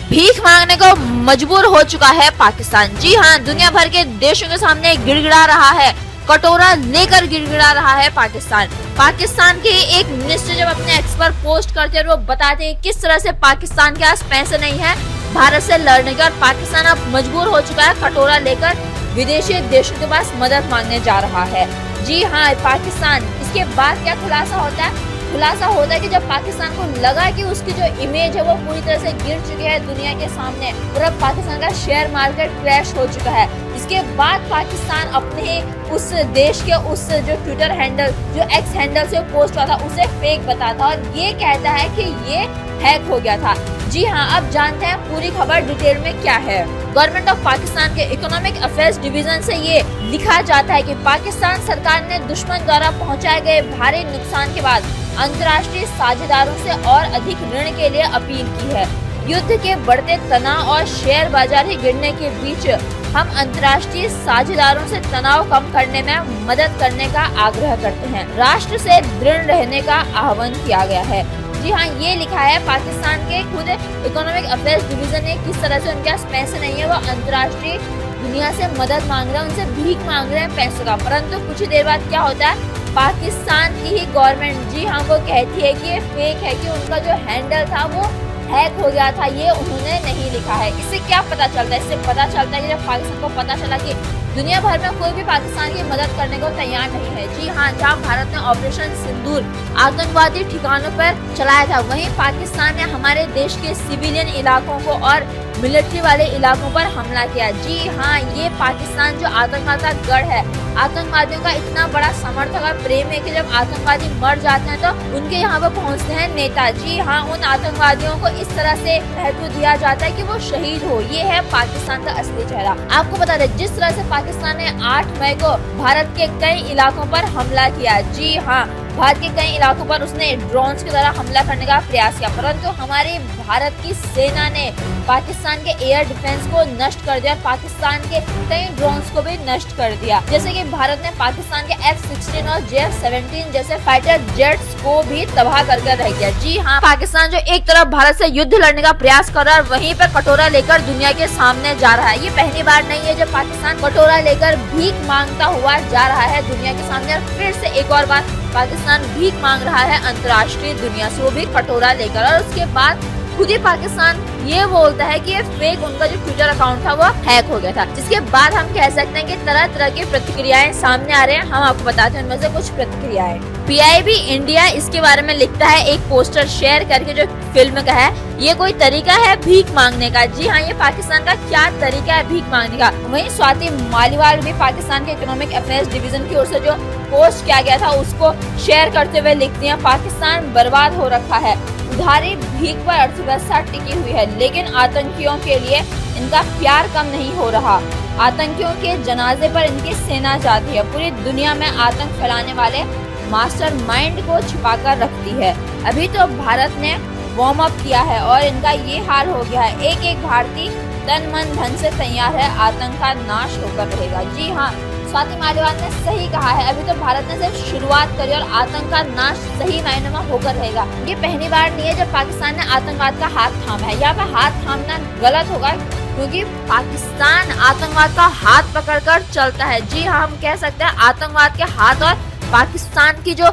भीख मांगने को मजबूर हो चुका है पाकिस्तान। जी हाँ, दुनिया भर के देशों के सामने गिड़गिड़ा रहा है, कटोरा लेकर गिड़गिड़ा रहा है पाकिस्तान। पाकिस्तान के एक मिनिस्टर जब अपने एक्स पर पोस्ट करते हैं, वो बताते हैं किस तरह से पाकिस्तान के पास पैसे नहीं है भारत से लड़ने का, और पाकिस्तान अब मजबूर हो चुका है कटोरा लेकर विदेशी देशों के पास मदद मांगने जा रहा है। जी हाँ, पाकिस्तान इसके बाद क्या खुलासा होता है? खुलासा होता है कि जब पाकिस्तान को लगा कि उसकी जो इमेज है वो पूरी तरह से गिर चुकी है दुनिया के सामने, और अब पाकिस्तान का शेयर मार्केट क्रैश हो चुका है, इसके बाद पाकिस्तान अपने उस देश के उस जो ट्विटर हैंडल, जो एक्स हैंडल से पोस्ट हुआ था, उसे फेक बताता और ये कहता है कि ये हैक हो गया था। जी हाँ, अब जानते हैं पूरी खबर डिटेल में क्या है। गवर्नमेंट ऑफ पाकिस्तान के इकोनॉमिक अफेयर्स डिवीजन से ये लिखा जाता है कि पाकिस्तान सरकार ने दुश्मन द्वारा पहुंचाए गए भारी नुकसान के बाद अंतर्राष्ट्रीय साझेदारों से और अधिक ऋण के लिए अपील की है। युद्ध के बढ़ते तनाव और शेयर बाजार ही गिरने के बीच हम अंतर्राष्ट्रीय साझेदारों से तनाव कम करने में मदद करने का आग्रह करते हैं। राष्ट्र से दृढ़ रहने का आह्वान किया गया है। जी हाँ, ये लिखा है पाकिस्तान के खुद इकोनॉमिक अफेयर्स डिवीजन ने किस तरह से उनके पास पैसे नहीं है, वो अंतर्राष्ट्रीय दुनिया से मदद मांग रहे हैं, उनसे भीख मांग रहे हैं पैसों का। परंतु कुछ ही देर बाद क्या होता है, पाकिस्तान की ही गवर्नमेंट, जी हाँ, वो कहती है कि ये फेक है, कि उनका जो हैंडल था वो हैक हो गया था, ये उन्होंने नहीं लिखा है। इससे क्या पता चलता है? इससे पता चलता है कि जब पाकिस्तान को पता चला कि दुनिया भर में कोई भी पाकिस्तान की मदद करने को तैयार नहीं है। जी हाँ, जहाँ भारत ने ऑपरेशन सिंदूर आतंकवादी ठिकानों पर चलाया था, वहीं पाकिस्तान ने हमारे देश के सिविलियन इलाकों को और मिलिट्री वाले इलाकों पर हमला किया। जी हाँ, ये पाकिस्तान जो आतंकवाद का गढ़ है, आतंकवादियों का इतना बड़ा समर्थक और प्रेम है कि जब आतंकवादी मर जाते हैं तो उनके यहाँ पर पहुँचते हैं नेता। जी हाँ, उन आतंकवादियों को इस तरह से महत्व दिया जाता है कि वो शहीद हो। ये है पाकिस्तान का असली चेहरा। आपको बता दें, जिस तरह से पाकिस्तान ने 8 मई को भारत के कई इलाकों पर हमला किया, जी हाँ, भारत के कई इलाकों पर उसने ड्रोन्स के द्वारा हमला करने का प्रयास किया, परंतु हमारी भारत की सेना ने पाकिस्तान के एयर डिफेंस को नष्ट कर दिया, पाकिस्तान के कई ड्रोन्स को भी नष्ट कर दिया। जैसे कि भारत ने पाकिस्तान के F-16 और JF-17 जैसे फाइटर जेट्स को भी तबाह करके रह दिया। जी हाँ, पाकिस्तान जो एक तरफ भारत से युद्ध लड़ने का प्रयास कर रहा है, वहीं पर कटोरा लेकर दुनिया के सामने जा रहा है। ये पहली बार नहीं है जब पाकिस्तान कटोरा लेकर भीख मांगता हुआ जा रहा है दुनिया के सामने, और फिर से एक और बार पाकिस्तान भीख मांग रहा है अंतर्राष्ट्रीय दुनिया से, वो भी कटोरा लेकर। और उसके बाद खुद ही पाकिस्तान ये बोलता है कि ये फेक, उनका जो ट्विटर अकाउंट था वो हैक हो गया था। जिसके बाद हम कह सकते हैं कि तरह तरह की प्रतिक्रियाएं सामने आ रहे हैं। हम आपको बताते हैं उनमें से कुछ प्रतिक्रियाएं। PIB इंडिया इसके बारे में लिखता है, एक पोस्टर शेयर करके जो फिल्म का है, ये कोई तरीका है भीख मांगने का? जी हाँ, ये पाकिस्तान का क्या तरीका है भीख मांगने का? वहीं स्वाति मालीवाल भी पाकिस्तान के इकोनॉमिक अफेयर्स डिवीजन की ओर से जो पोस्ट किया गया था उसको शेयर करते हुए लिखती है, पाकिस्तान बर्बाद हो रखा है, उधारी भीख पर अर्थव्यवस्था टिकी हुई है, लेकिन आतंकियों के लिए इनका प्यार कम नहीं हो रहा। आतंकियों के जनाजे पर इनकी सेना जाती है, पूरी दुनिया में आतंक फैलाने वाले मास्टरमाइंड को छिपाकर रखती है। अभी तो भारत ने वार्म अप किया है और इनका ये हाल हो गया है। एक एक भारतीय तन मन धन से तैयार है, आतंक का नाश होकर रहेगा। जी हाँ, स्वाति मालीवाल ने सही कहा है, अभी तो भारत ने सिर्फ शुरुआत करी और आतंक का नाश सही मायने में होकर रहेगा। ये पहली बार नहीं है जब पाकिस्तान ने आतंकवाद का हाथ थामा है। यहाँ पे हाथ थामना गलत होगा, क्योंकि पाकिस्तान आतंकवाद का हाथ पकड़कर चलता है। जी हाँ, हम कह सकते हैं आतंकवाद के हाथ और पाकिस्तान की जो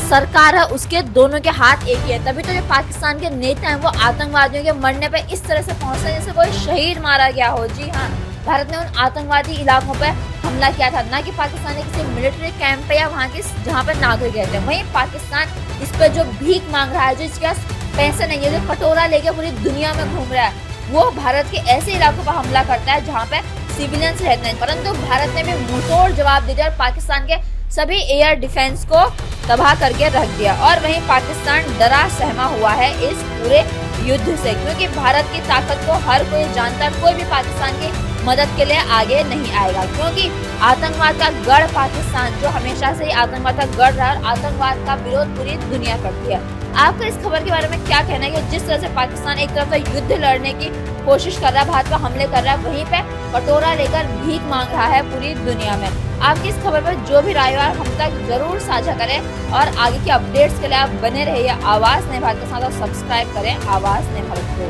सरकार है उसके दोनों के हाथ एक ही है। तभी तो जो पाकिस्तान के नेता हैं वो आतंकवादियों के मरने पे इस तरह से पहुंचते जैसे कोई शहीद मारा गया हो। जी हाँ, भारत ने उन आतंकवादी इलाकों पर हमला किया था, ना कि पाकिस्तान ने किसी मिलिट्री कैंप पे या वहाँ के जहाँ पर नागरिक गए थे। वहीं पाकिस्तान इस पर जो भीख मांग रहा है, जो इसके पास पैसे नहीं है, जो कटोरा लेके पूरी दुनिया में घूम रहा है, वो भारत के ऐसे इलाकों पर हमला करता है जहाँ पे सिविलियंस रहते हैं। परंतु भारत ने भी मुंहतोड़ जवाब दे दिया और पाकिस्तान के सभी एयर डिफेंस को तबाह करके रख दिया। और वहीं पाकिस्तान डरा सहमा हुआ है इस पूरे युद्ध से, क्योंकि भारत की ताकत को हर कोई जानता, कोई भी पाकिस्तान की मदद के लिए आगे नहीं आएगा, क्योंकि आतंकवाद का गढ़ पाकिस्तान जो हमेशा से ही आतंकवाद का गढ़ रहा है और आतंकवाद का विरोध पूरी दुनिया करती है। आपका इस खबर के बारे में क्या कहना है कि जिस तरह से पाकिस्तान एक तरफ से युद्ध लड़ने की कोशिश कर रहा है, भारत पर हमले कर रहा है, वहीं पे कटोरा लेकर भीख मांग रहा है पूरी दुनिया में। आपकी इस खबर पर जो भी राय है हम तक जरूर साझा करें और आगे की अपडेट्स के लिए आप बने रहिए आवाज नए भारत के साथ और सब्सक्राइब करें आवाज नए भारत को।